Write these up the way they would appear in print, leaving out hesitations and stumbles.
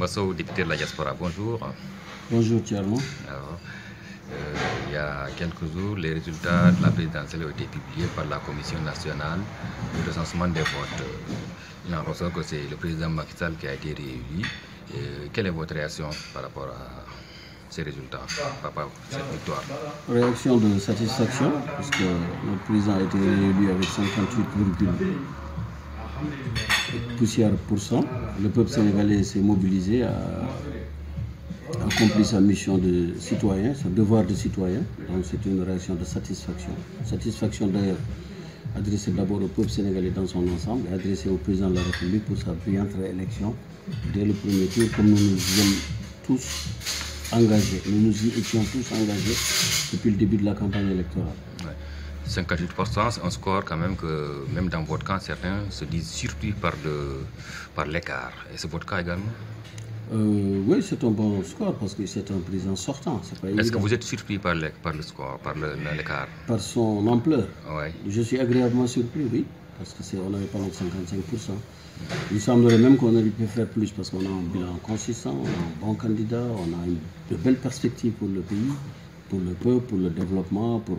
Demba Sow, député de la diaspora, bonjour. Bonjour Thierno. Il y a quelques jours, les résultats de la présidentielle ont été publiés par la Commission nationale de recensement des votes. Il en ressort que c'est le président Macky Sall qui a été réélu. Quelle est votre réaction par rapport à ces résultats, par rapport à cette victoire? Réaction de satisfaction, puisque notre président a été réélu avec 58,% Le peuple sénégalais s'est mobilisé, a accompli sa mission de citoyen, son devoir de citoyen. Donc c'est une réaction de satisfaction. Satisfaction d'ailleurs adressée d'abord au peuple sénégalais dans son ensemble et adressée au président de la République pour sa brillante réélection dès le premier tour, comme nous nous y sommes tous engagés. Nous nous y étions tous engagés depuis le début de la campagne électorale. Ouais. 58%, c'est un score quand même que, même dans votre camp, certains se disent surpris par l'écart. Et c'est votre cas également? Oui, c'est un bon score parce que c'est un président sortant. Est-ce que vous êtes surpris par le score, par l'écart? Par son ampleur. Ouais. Je suis agréablement surpris, oui, parce qu'on n'avait pas notre 55%. Il semblerait même qu'on aurait pu faire plus parce qu'on a un bilan consistant, on a un bon candidat, on a de belles perspectives pour le pays, pour le peuple, pour le développement, pour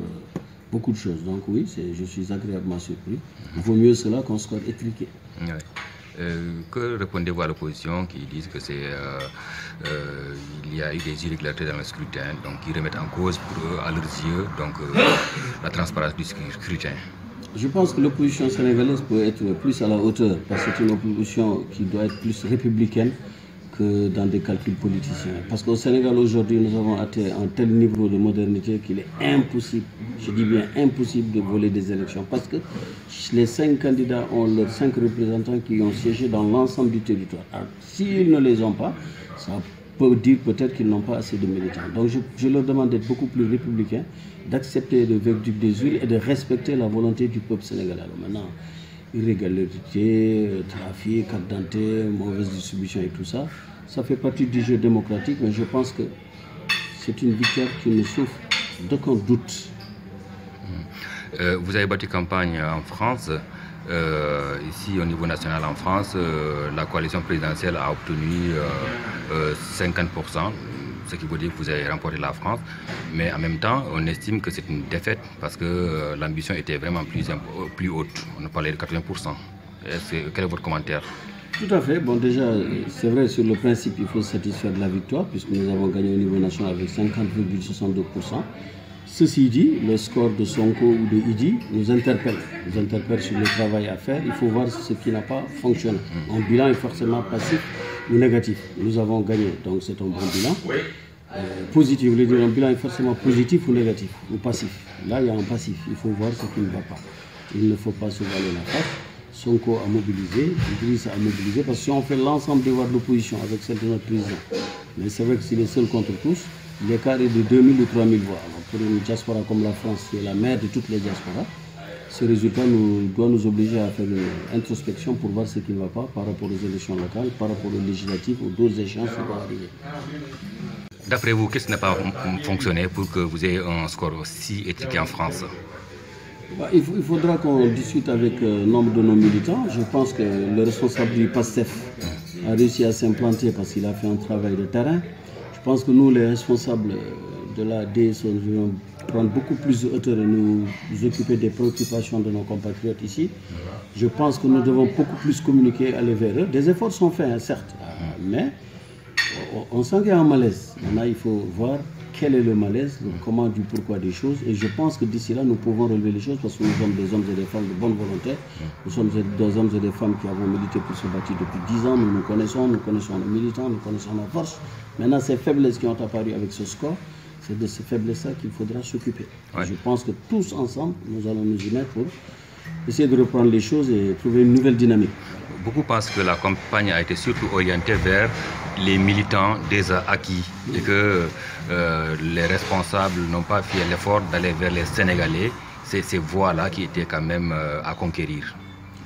beaucoup de choses. Donc oui, je suis agréablement surpris. Il vaut mieux cela qu'un score étriqué. Ouais. Que répondez-vous à l'opposition qui disent que il y a eu des irrégularités dans le scrutin, donc qui remettent en cause pour eux, à leurs yeux, donc la transparence du scrutin? Je pense que l'opposition sénégalaise peut être plus à la hauteur, parce que c'est une opposition qui doit être plus républicaine que dans des calculs politiciens. Parce qu'au Sénégal aujourd'hui, nous avons atteint un tel niveau de modernité qu'il est impossible, je dis bien impossible, de voler des élections. Parce que les 5 candidats ont leurs 5 représentants qui ont siégé dans l'ensemble du territoire. S'ils ne les ont pas, ça peut dire peut-être qu'ils n'ont pas assez de militants. Donc je leur demande d'être beaucoup plus républicains, d'accepter le verdict des urnes et de respecter la volonté du peuple sénégalais. Alors maintenant, irrégularité, trafic, carte d'identité, mauvaise distribution et tout ça, ça fait partie du jeu démocratique, mais je pense que c'est une victoire qui ne souffre d'aucun doute. Vous avez battu campagne en France. Ici, au niveau national en France, la coalition présidentielle a obtenu 50%, ce qui veut dire que vous avez remporté la France. Mais en même temps, on estime que c'est une défaite parce que l'ambition était vraiment plus haute. On a parlé de 80%. Quel est votre commentaire? Tout à fait. Bon, déjà, c'est vrai, sur le principe, il faut se satisfaire de la victoire puisque nous avons gagné au niveau national avec 50,62%. Ceci dit, le score de Sonko ou de Idi nous interpelle sur le travail à faire. Il faut voir ce qui n'a pas fonctionné. Un bilan est forcément passif ou négatif. Nous avons gagné, donc c'est un bon bilan. Positif, je veux dire, un bilan est forcément positif ou négatif, ou passif. Là, il y a un passif. Il faut voir ce qui ne va pas. Il ne faut pas se voiler la face. Sonko a mobilisé, Idriss a mobilisé, parce que si on fait l'ensemble des voix de l'opposition avec celle de notre président, mais c'est vrai que s'il est seul contre tous, l'écart est de 2000 ou 3000 voix. Alors pour une diaspora comme la France, qui est la mère de toutes les diasporas, ce résultat doit nous obliger à faire une introspection pour voir ce qui ne va pas par rapport aux élections locales, par rapport aux législatives, aux d'autres échéances qui vont arriver. D'après vous, qu'est-ce qui n'a pas fonctionné pour que vous ayez un score aussi étriqué en France? Il faudra qu'on discute avec nombre de nos militants. Je pense que le responsable du PASTEF a réussi à s'implanter parce qu'il a fait un travail de terrain. Je pense que nous, les responsables de la DSO, nous devons prendre beaucoup plus de hauteur et nous occuper des préoccupations de nos compatriotes ici. Je pense que nous devons beaucoup plus communiquer, aller vers eux. Des efforts sont faits, hein, certes, mais on sent qu'il y a un malaise. Maintenant, il faut voir quel est le malaise, le comment du pourquoi des choses. Et je pense que d'ici là, nous pouvons relever les choses parce que nous sommes des hommes et des femmes de bonne volonté. Nous sommes des hommes et des femmes qui avons milité pour se battre depuis 10 ans. Nous nous connaissons nos militants, nous connaissons nos forces. Maintenant, ces faiblesses qui ont apparu avec ce score, c'est de ces faiblesses-là qu'il faudra s'occuper. Ouais. Je pense que tous ensemble, nous allons nous y mettre pour essayer de reprendre les choses et trouver une nouvelle dynamique. Beaucoup pensent que la campagne a été surtout orientée vers les militants déjà acquis et que les responsables n'ont pas fait l'effort d'aller vers les Sénégalais, ces voies-là qui étaient quand même à conquérir.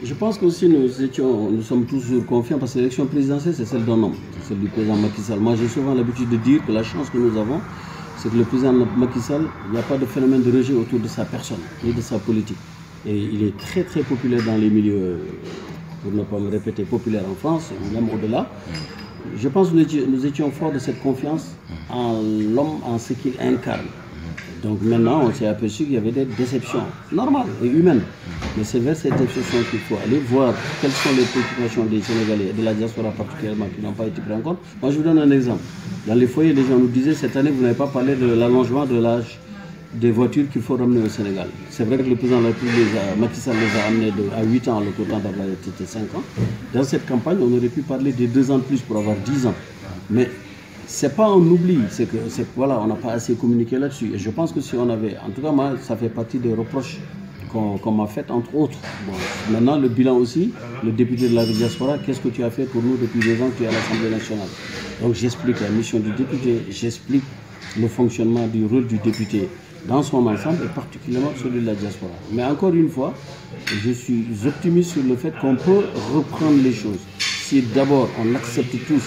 Je pense qu'aussi nous sommes toujours confiants parce que l'élection présidentielle, c'est celle d'un homme, c'est celle du président Macky Sall. Moi, j'ai souvent l'habitude de dire que la chance que nous avons, c'est que le président Macky Sall, il n'y a pas de phénomène de rejet autour de sa personne, ni de sa politique. Et il est très très populaire dans les milieux, pour ne pas me répéter, populaire en France, même au-delà. Je pense que nous étions forts de cette confiance en l'homme, en ce qu'il incarne. Donc maintenant, on s'est aperçu qu'il y avait des déceptions normales et humaines. Mais c'est vers ces déceptions qu'il faut aller voir quelles sont les préoccupations des Sénégalais, de la diaspora particulièrement, qui n'ont pas été prises en compte. Moi, je vous donne un exemple. Dans les foyers, les gens nous disaient, cette année, vous n'avez pas parlé de l'allongement de l'âge des voitures qu'il faut ramener au Sénégal. C'est vrai que le président de la République, Macky Sall, les a amenés à 8 ans, le quota d'avoir été 5 ans. Dans cette campagne, on aurait pu parler de 2 ans de plus pour avoir 10 ans. Mais c'est pas un oubli, voilà, on n'a pas assez communiqué là-dessus. Et je pense que si on avait, en tout cas moi, ça fait partie des reproches qu'on m'a fait, entre autres. Bon, maintenant, le bilan aussi, le député de la diaspora, qu'est-ce que tu as fait pour nous depuis 2 ans que tu es à l'Assemblée nationale? Donc j'explique la mission du député, j'explique le fonctionnement du rôle du député dans son ensemble et particulièrement celui de la diaspora. Mais encore une fois, je suis optimiste sur le fait qu'on peut reprendre les choses. Si d'abord on accepte tous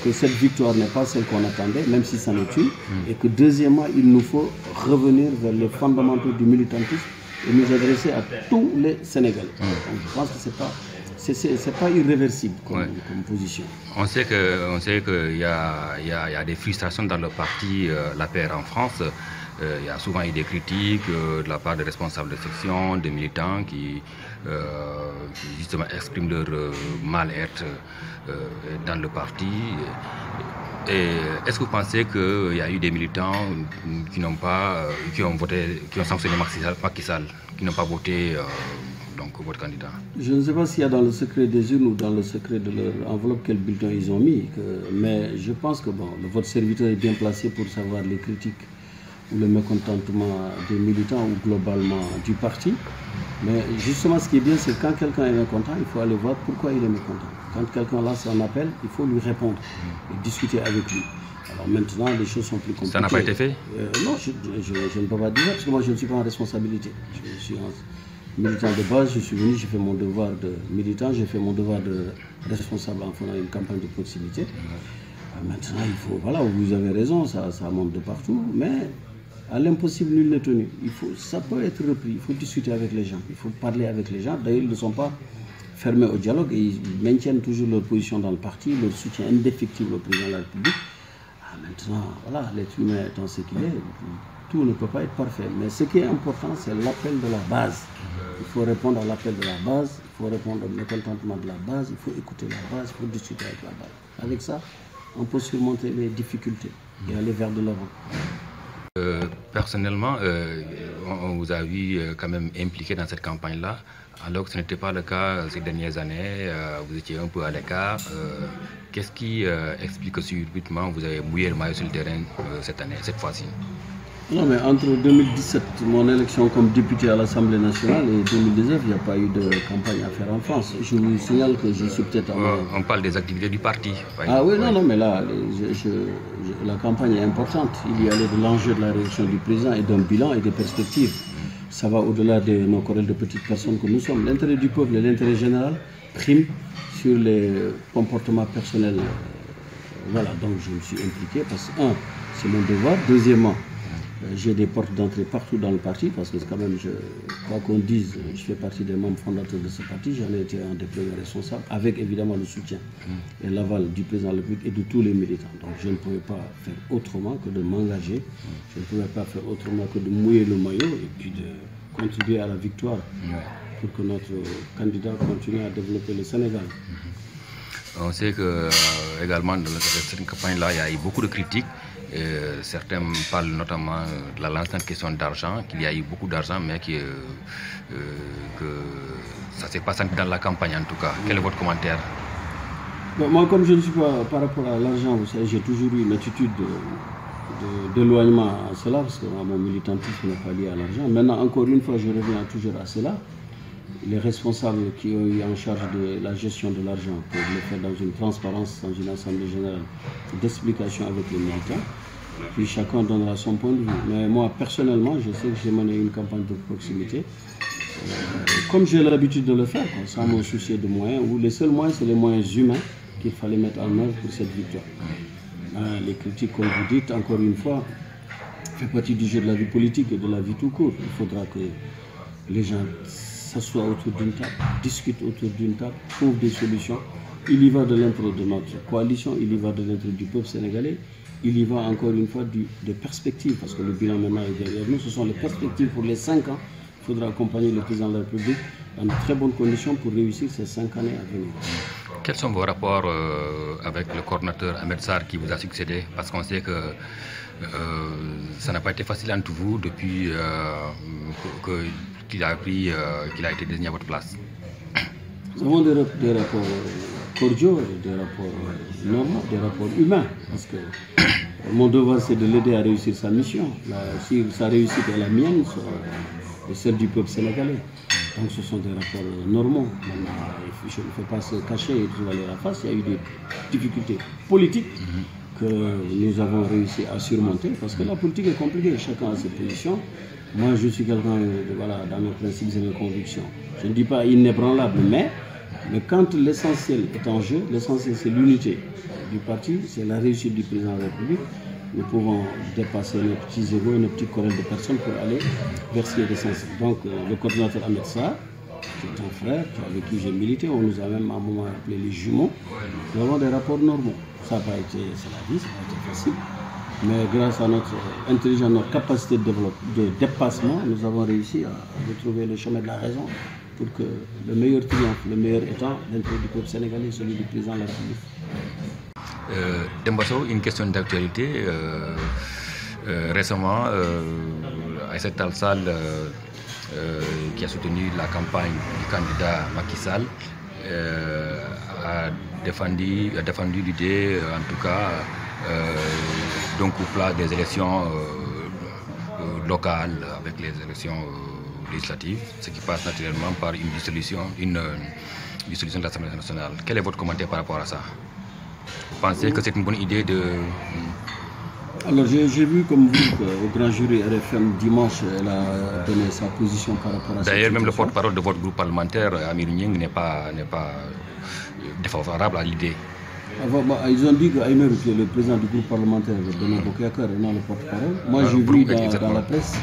que cette victoire n'est pas celle qu'on attendait, même si ça nous tue, et que deuxièmement, il nous faut revenir vers les fondamentaux du militantisme et nous adresser à tous les Sénégalais. Donc, je pense que c'est pas irréversible comme position. On sait qu'il y a des frustrations dans le parti l'APR en France. Il y a souvent eu des critiques de la part des responsables de section, des militants qui justement expriment leur mal-être dans le parti. Est-ce que vous pensez qu'il y a eu des militants qui ont sanctionné Macky Sall, qui n'ont pas voté donc votre candidat? Je ne sais pas s'il y a dans le secret des urnes ou dans le secret de leur enveloppe quel bulletin ils ont mis, mais je pense que votre serviteur est bien placé pour savoir les critiques ou le mécontentement des militants ou globalement du parti. Mais justement, ce qui est bien, c'est que quand quelqu'un est mécontent, il faut aller voir pourquoi il est mécontent. Quand quelqu'un lance un appel, il faut lui répondre et discuter avec lui. Alors maintenant, les choses sont plus compliquées. Ça n'a pas été fait? Non, je ne peux pas dire parce que moi, je ne suis pas en responsabilité. Je suis un militant de base, je suis venu, j'ai fait mon devoir de militant, j'ai fait mon devoir de responsable en faisant une campagne de proximité. Maintenant, il faut, voilà, vous avez raison, ça monte de partout, mais à l'impossible, nul n'est tenu. Ça peut être repris, il faut discuter avec les gens, il faut parler avec les gens. D'ailleurs, ils ne sont pas fermés au dialogue et ils maintiennent toujours leur position dans le parti, leur soutien indéfectible au président de la République. Maintenant, voilà, l'être humain étant ce qu'il est, tout ne peut pas être parfait. Mais ce qui est important, c'est l'appel de la base. Il faut répondre à l'appel de la base, il faut répondre au mécontentement de la base, il faut écouter la base, il faut discuter avec la base. Avec ça, on peut surmonter les difficultés et aller vers de l'avant. Personnellement, on vous a vu quand même impliqué dans cette campagne-là, alors que ce n'était pas le cas ces dernières années, vous étiez un peu à l'écart. Qu'est-ce qui explique que subitement vous avez mouillé le maillot sur le terrain cette fois-ci? Non, mais entre 2017, mon élection comme député à l'Assemblée nationale, et 2019, il n'y a pas eu de campagne à faire en France. Je vous signale que je suis peut-être on parle des activités du parti. Ah oui, non, mais là, la campagne est importante. Il y a l'enjeu de la réélection du président et d'un bilan et des perspectives. Ça va au-delà de nos querelles de petites personnes que nous sommes. L'intérêt du peuple et l'intérêt général priment sur les comportements personnels. Voilà, donc je me suis impliqué parce que, c'est mon devoir. Deuxièmement, j'ai des portes d'entrée partout dans le parti parce que quand même, quoi qu'on dise, je fais partie des membres fondateurs de ce parti. J'en ai été un des premiers responsables avec évidemment le soutien et l'aval du président de la République et de tous les militants. Donc je ne pouvais pas faire autrement que de m'engager. Je ne pouvais pas faire autrement que de mouiller le maillot et puis de contribuer à la victoire pour que notre candidat continue à développer le Sénégal. On sait que également dans cette campagne-là, il y a eu beaucoup de critiques. Certains parlent notamment de l'ancienne question d'argent, qu'il y a eu beaucoup d'argent, mais que ça ne s'est pas senti dans la campagne en tout cas. Quel est votre commentaire? Moi, comme je ne suis pas par rapport à l'argent, vous savez, j'ai toujours eu une attitude d'éloignement à cela, parce que mon militantisme n'est pas lié à l'argent. Maintenant, encore une fois, je reviens toujours à cela. Les responsables qui ont eu en charge de la gestion de l'argent pour le faire dans une transparence, dans une assemblée générale, d'explication avec les militants. Puis chacun donnera son point de vue. Mais moi, personnellement, je sais que j'ai mené une campagne de proximité. Comme j'ai l'habitude de le faire, sans me soucier de moyens, où les seuls moyens, c'est les moyens humains qu'il fallait mettre en œuvre pour cette victoire. Les critiques, comme vous dites, encore une fois, fait partie du jeu de la vie politique et de la vie tout court. Il faudra que les gens s'assoient autour d'une table, discutent autour d'une table, trouvent des solutions Il y va de l'intérêt de notre coalition, il y va de l'intérêt du peuple sénégalais, il y va encore une fois de perspectives, parce que le bilan maintenant est derrière nous, ce sont les perspectives pour les 5 ans. Il faudra accompagner le président de la République dans de très bonnes conditions pour réussir ces 5 années à venir. Quels sont vos rapports avec le coordinateur Ahmed Sarr qui vous a succédé? Parce qu'on sait que ça n'a pas été facile entre vous depuis qu'il a été désigné à votre place. Nous avons des rapports cordiaux, des rapports normaux, des rapports humains. Parce que mon devoir, c'est de l'aider à réussir sa mission. Si sa réussite est la mienne, c'est celle du peuple sénégalais. Donc ce sont des rapports normaux. Maintenant, je ne fais pas se cacher et trouver la face. Il y a eu des difficultés politiques que nous avons réussi à surmonter. Parce que la politique est compliquée, chacun a ses positions. Moi, je suis quelqu'un, dans mes principes et mes convictions. Je ne dis pas inébranlable, mais quand l'essentiel est en jeu, l'essentiel c'est l'unité du parti, c'est la réussite du président de la République. Nous pouvons dépasser nos petits égos, nos petits querelles de personnes pour aller vers ce qui est essentiel. Donc, le coordinateur Ahmed Sarr, qui est un frère avec qui j'ai milité, on nous a même à un moment appelé les jumeaux. Nous avons des rapports normaux. Ça n'a pas été, c'est la vie, ça n'a pas été facile. Mais grâce à notre intelligence, notre capacité de dépassement, nous avons réussi à retrouver le chemin de la raison pour que le meilleur triomphe, le meilleur étant l'intérêt du peuple sénégalais, celui du président de la République. Demba Sow, une question d'actualité. Récemment, Aïssata Tall Sall, qui a soutenu la campagne du candidat Macky Sall, a défendu l'idée, en tout cas, d'un couplage des élections locales avec les élections législatives, ce qui passe naturellement par une dissolution de l'Assemblée nationale. Quel est votre commentaire par rapport à ça? Vous pensez que c'est une bonne idée de... Alors j'ai vu comme vous qu'au grand jury RFM dimanche, elle a donné sa position par rapport à ça. D'ailleurs, même le porte-parole de votre groupe parlementaire, Amir Nying, n'est pas défavorable à l'idée. Ils ont dit qu'Aïmer, qui est le président du groupe parlementaire de Benno Bokk Yakaar, est non le porte-parole. Moi, j'ai vu dans la presse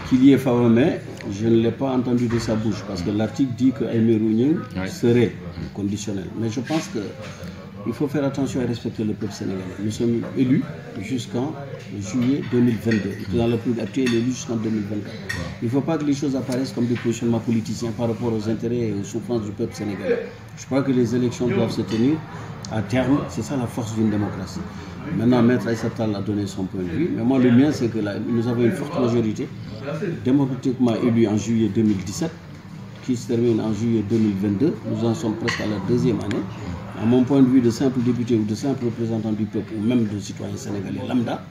qu'il y est favorable, mais je ne l'ai pas entendu de sa bouche, parce que l'article dit qu'Aïmer Nying serait conditionnel. Mais je pense qu'il faut faire attention à respecter le peuple sénégalais. Nous sommes élus jusqu'en juillet 2022. Le président de la République actuel est élu jusqu'en 2024. Il ne faut pas que les choses apparaissent comme des positionnements politiciens par rapport aux intérêts et aux souffrances du peuple sénégalais. Je crois que les élections doivent se tenir à terme, c'est ça la force d'une démocratie. Maintenant, Maître Aïssata Tall a donné son point de vue, mais moi le mien c'est que nous avons une forte majorité, démocratiquement élue en juillet 2017, qui se termine en juillet 2022. Nous en sommes presque à la deuxième année. À mon point de vue de simple député ou de simple représentant du peuple, ou même de citoyen sénégalais lambda,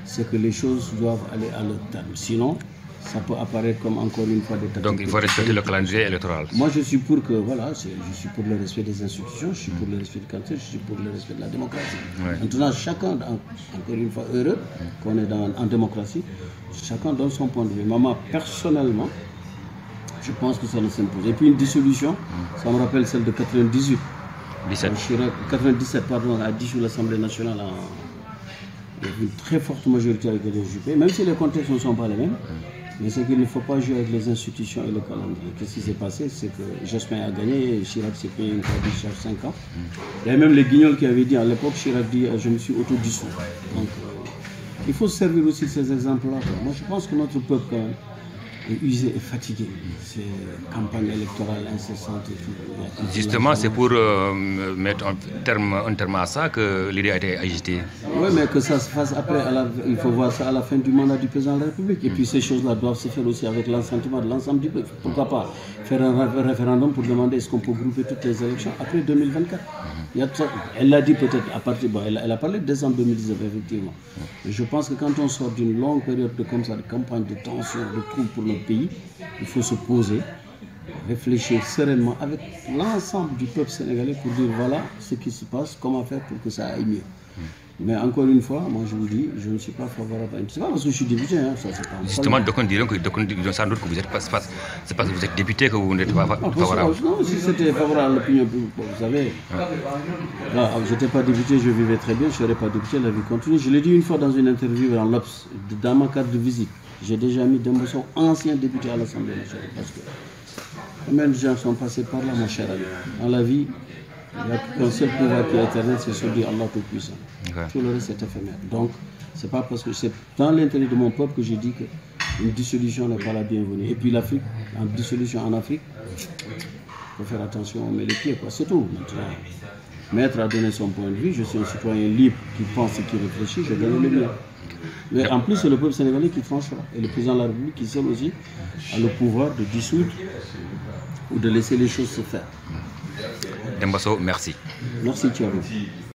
c'est que les choses doivent aller à leur terme. Sinon, ça peut apparaître comme encore une fois des tactiques. Donc il faut respecter le calendrier électoral. Moi je suis pour que, voilà, je suis pour le respect des institutions, je suis pour le respect du cancer, je suis pour le respect de la démocratie. Maintenant, chacun, encore une fois heureux qu'on est en démocratie, chacun donne son point de vue. Moi, personnellement, je pense que ça ne s'impose. Et puis une dissolution, ça me rappelle celle de 98. 97, pardon, a dissous l'Assemblée nationale avec une très forte majorité avec les UJP, même si les contextes ne sont pas les mêmes. Mais c'est qu'il ne faut pas jouer avec les institutions et le calendrier. Qu'est-ce qui s'est passé? C'est que Jospin a gagné et Chirac s'est payé une charge 5 ans. Il y a même les Guignols qui avaient dit à l'époque, Chirac dit je me suis autodissous. Donc il faut se servir aussi de ces exemples-là. Moi je pense que notre peuple est usé et fatigué. C'est campagne électorale incessante et tout. Justement, c'est pour mettre un terme à ça que l'idée a été agitée. Oui, mais que ça se fasse après, il faut voir ça à la fin du mandat du président de la République. Et puis ces choses-là doivent se faire aussi avec l'assentiment de l'ensemble du peuple. Pourquoi pas faire un référendum pour demander est-ce qu'on peut grouper toutes les élections après 2024. Elle l'a dit peut-être à partir... Bon, elle a parlé de décembre 2019, effectivement. Mais je pense que quand on sort d'une longue période de campagne de tension, de troubles pour notre pays, il faut se poser, réfléchir sereinement avec l'ensemble du peuple sénégalais pour dire voilà ce qui se passe, comment faire pour que ça aille mieux. Mais encore une fois, moi je vous dis, je ne suis pas favorable à une... C'est pas parce que je suis député, hein, ça c'est pas... Justement, d'aucuns diront sans doute que vous êtes pas... C'est parce que vous êtes député que vous n'êtes pas favorable. Non, si c'était favorable à l'opinion publique, vous savez, là, je n'étais pas député, je vivais très bien, je ne serais pas député, la vie continue. Je l'ai dit une fois dans une interview dans l'Obs, dans ma carte de visite. J'ai déjà mis Demba Sow, ancien député à l'Assemblée nationale, parce que combien de gens sont passés par là, mon cher ami. Dans la vie, Il n'y a qu'un seul pouvoir qui est éternel, c'est celui d'Allah Tout-Puissant. Okay. Tout le reste est éphémère. Donc, c'est pas parce que c'est dans l'intérêt de mon peuple que je dis qu'une dissolution n'est pas la bienvenue. Et puis l'Afrique, en dissolution en Afrique, il faut faire attention, on met les pieds, quoi. C'est tout. Maintenant, Maître a donné son point de vue, je suis un citoyen libre qui pense et qui réfléchit, je donne le mien. Mais en plus, c'est le peuple sénégalais qui tranchera. Et le président de la République qui seul aussi a le pouvoir de dissoudre ou de laisser les choses se faire. Demba Sow, merci. Merci Thierry.